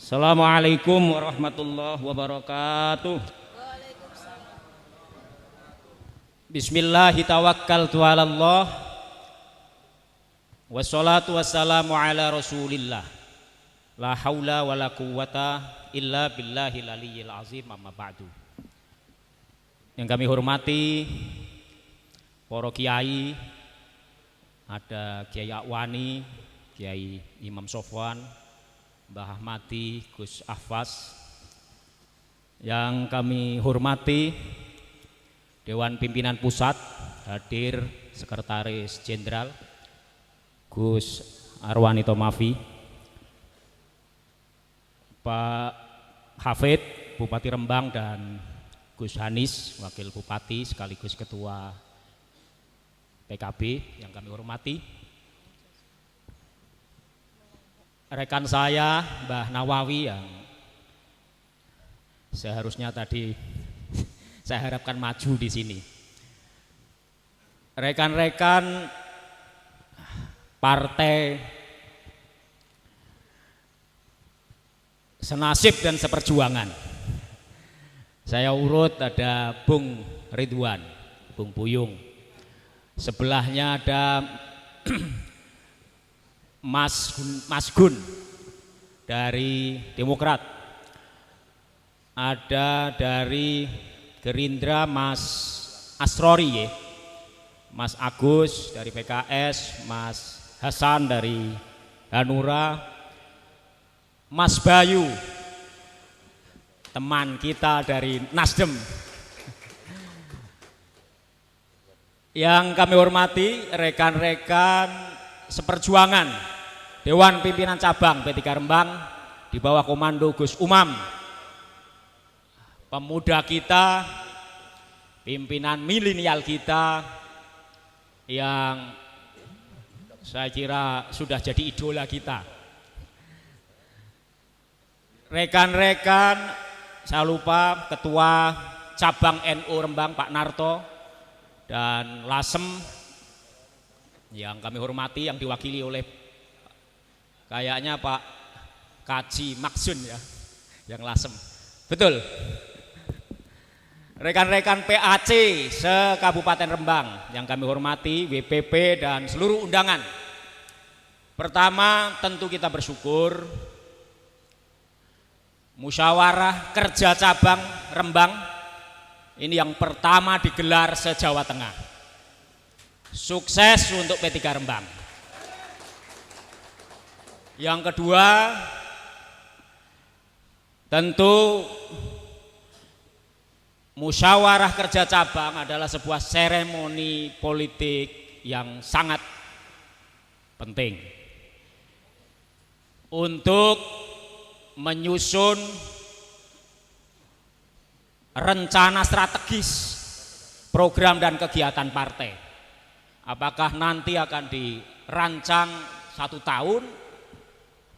Assalamualaikum warahmatullahi wabarakatuh. Bismillahi tawakkaltu ala Allah. Wassalatu wassalamu ala Rasulillah. La haula wala quwwata illa billahil aliyyil azim, amma ba'du. Yang kami hormati para kiai, ada Kiai Akwani, Kiai Imam Sofwan, Mbah Ahmadi, Gus Ahfaz. Yang kami hormati Dewan Pimpinan Pusat, hadir Sekretaris Jenderal Gus Arwani Tomafi, Pak Hafid Bupati Rembang, dan Gus Hanis Wakil Bupati sekaligus Ketua PKB yang kami hormati. Rekan saya Mbah Nawawi yang seharusnya tadi saya harapkan maju di sini. Rekan-rekan partai senasib dan seperjuangan. Saya urut, ada Bung Ridwan, Bung Buyung. Sebelahnya ada Mas Gun dari Demokrat. Ada dari Gerindra Mas Asrori, Mas Agus dari PKS, Mas Hasan dari Hanura, Mas Bayu teman kita dari Nasdem. Yang kami hormati rekan-rekan seperjuangan Dewan Pimpinan Cabang P3 Rembang di bawah komando Gus Umam, pemuda kita, pimpinan milenial kita yang saya kira sudah jadi idola kita. Rekan-rekan, saya lupa Ketua Cabang NU Rembang Pak Narto dan Lasem yang kami hormati, yang diwakili oleh kayaknya Pak Kaji Maksun ya, yang Lasem. Betul. Rekan-rekan PAC se-Kabupaten Rembang yang kami hormati, WPP dan seluruh undangan. Pertama, tentu kita bersyukur Musyawarah Kerja Cabang Rembang ini yang pertama digelar se-Jawa Tengah. Sukses untuk P3 Rembang. Yang kedua, tentu Musyawarah Kerja Cabang adalah sebuah seremoni politik yang sangat penting untuk menyusun rencana strategis program dan kegiatan partai. Apakah nanti akan dirancang 1 tahun,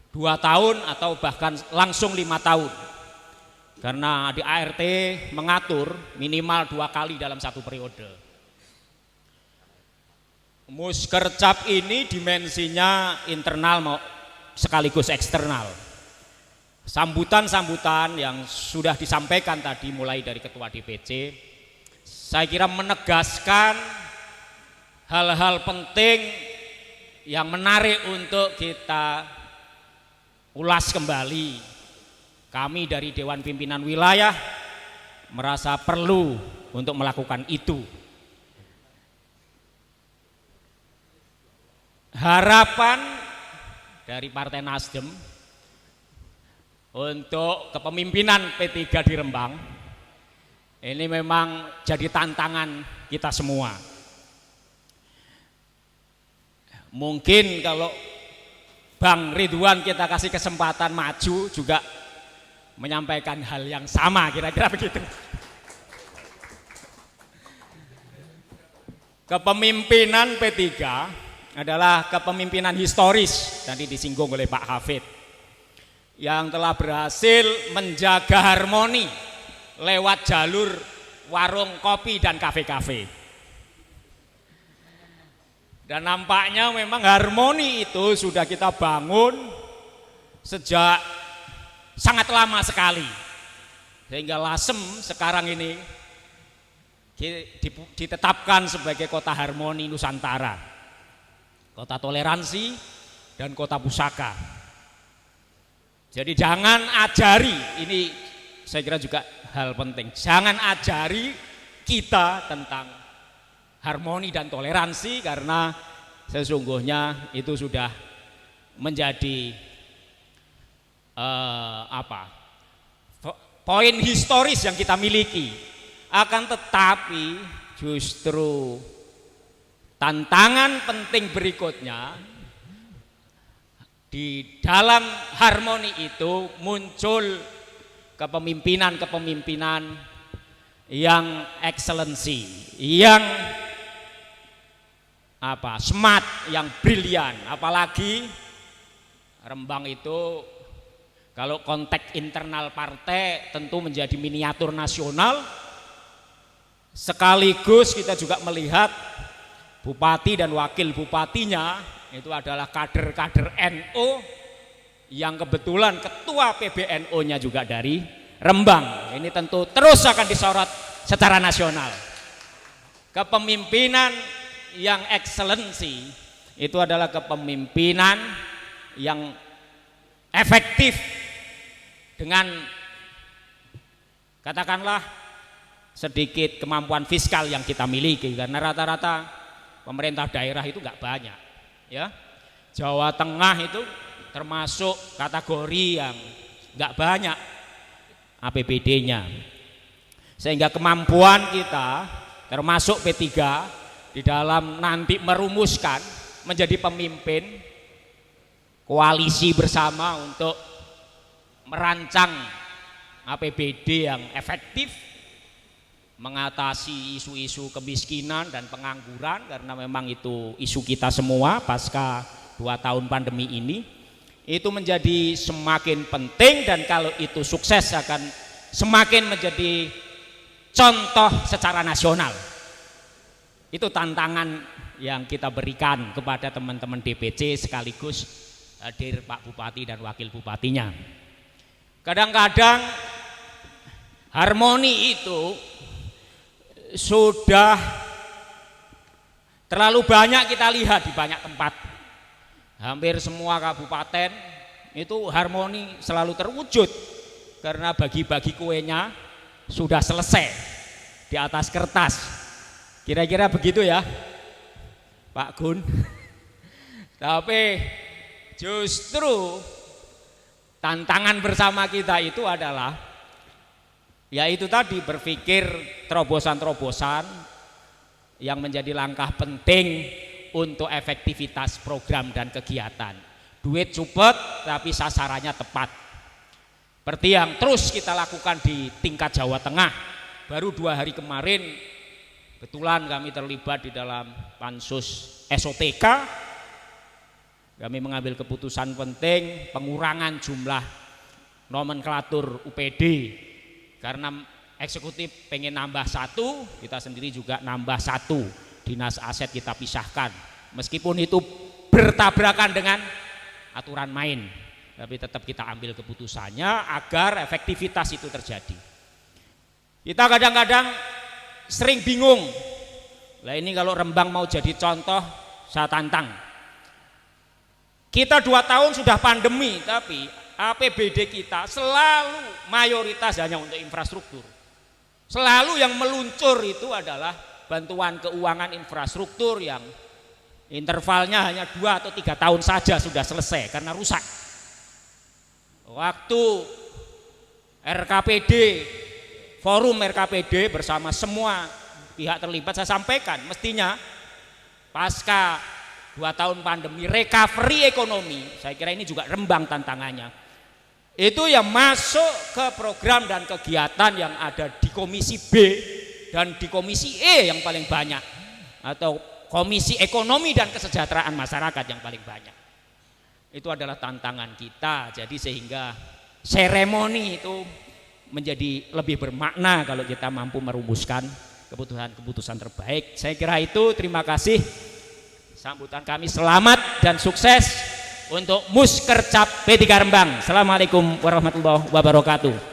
2 tahun, atau bahkan langsung 5 tahun. Karena di ART mengatur minimal 2 kali dalam 1 periode. Muskercap ini dimensinya internal sekaligus eksternal. Sambutan-sambutan yang sudah disampaikan tadi mulai dari Ketua DPC, saya kira menegaskan hal-hal penting yang menarik untuk kita ulas kembali. Kami dari Dewan Pimpinan Wilayah merasa perlu untuk melakukan itu. Harapan dari Partai Nasdem untuk kepemimpinan P3 di Rembang ini memang jadi tantangan kita semua. Mungkin kalau Bang Ridwan kita kasih kesempatan maju juga menyampaikan hal yang sama, kira-kira begitu. Kepemimpinan P3 adalah kepemimpinan historis, tadi disinggung oleh Pak Hafid, yang telah berhasil menjaga harmoni lewat jalur warung kopi dan kafe-kafe. Dan nampaknya memang harmoni itu sudah kita bangun sejak sangat lama sekali. Sehingga Lasem sekarang ini ditetapkan sebagai kota harmoni Nusantara, kota toleransi dan kota pusaka. Jadi jangan ajari, ini saya kira juga hal penting, jangan ajari kita tentang harmoni dan toleransi, karena sesungguhnya itu sudah menjadi poin historis yang kita miliki. Akan tetapi justru tantangan penting berikutnya, di dalam harmoni itu muncul kepemimpinan yang excellency, yang smart, yang brilian. Apalagi Rembang itu kalau konteks internal partai tentu menjadi miniatur nasional. Sekaligus kita juga melihat bupati dan wakil bupatinya itu adalah kader-kader NU yang kebetulan ketua PBNU-nya juga dari Rembang. Ini tentu terus akan disorot secara nasional. Kepemimpinan yang excellency itu adalah kepemimpinan yang efektif dengan katakanlah sedikit kemampuan fiskal yang kita miliki, karena rata-rata pemerintah daerah itu nggak banyak, ya. Jawa Tengah itu termasuk kategori yang nggak banyak APBD-nya, sehingga kemampuan kita termasuk P3 di dalam nanti merumuskan menjadi pemimpin koalisi bersama untuk merancang APBD yang efektif, mengatasi isu-isu kemiskinan dan pengangguran, karena memang itu isu kita semua pasca 2 tahun pandemi ini. Itu menjadi semakin penting, dan kalau itu sukses akan semakin menjadi contoh secara nasional. Itu tantangan yang kita berikan kepada teman-teman DPC sekaligus hadir Pak Bupati dan Wakil Bupatinya. Kadang-kadang harmoni itu sudah terlalu banyak kita lihat di banyak tempat. Hampir semua kabupaten itu harmoni selalu terwujud karena bagi-bagi kuenya sudah selesai di atas kertas. Kira-kira begitu ya Pak Gun. Tapi justru tantangan bersama kita itu adalah yaitu tadi berpikir terobosan-terobosan yang menjadi langkah penting untuk efektivitas program dan kegiatan. Duit cepet tapi sasarannya tepat. Seperti yang terus kita lakukan di tingkat Jawa Tengah. Baru 2 hari kemarin kebetulan kami terlibat di dalam pansus SOTK. Kami mengambil keputusan penting pengurangan jumlah nomenklatur UPD, karena eksekutif pengen nambah 1, kita sendiri juga nambah 1. Dinas aset kita pisahkan, meskipun itu bertabrakan dengan aturan main, tapi tetap kita ambil keputusannya agar efektivitas itu terjadi. Kita kadang-kadang sering bingung, lah ini kalau Rembang mau jadi contoh, saya tantang. Kita 2 tahun sudah pandemi, tapi APBD kita selalu mayoritas hanya untuk infrastruktur. Selalu yang meluncur itu adalah bantuan keuangan infrastruktur yang intervalnya hanya 2 atau 3 tahun saja sudah selesai karena rusak. Waktu RKPD, forum RKPD bersama semua pihak terlibat, saya sampaikan mestinya pasca 2 tahun pandemi recovery ekonomi, saya kira ini juga Rembang tantangannya, itu yang masuk ke program dan kegiatan yang ada di Komisi B dan di Komisi E yang paling banyak, atau Komisi Ekonomi dan Kesejahteraan Masyarakat yang paling banyak. Itu adalah tantangan kita. Jadi sehingga seremoni itu menjadi lebih bermakna kalau kita mampu merumuskan keputusan-keputusan terbaik. Saya kira itu. Terima kasih. Sambutan kami selamat dan sukses. untuk Muskercap P3 Rembang. Assalamualaikum warahmatullahi wabarakatuh.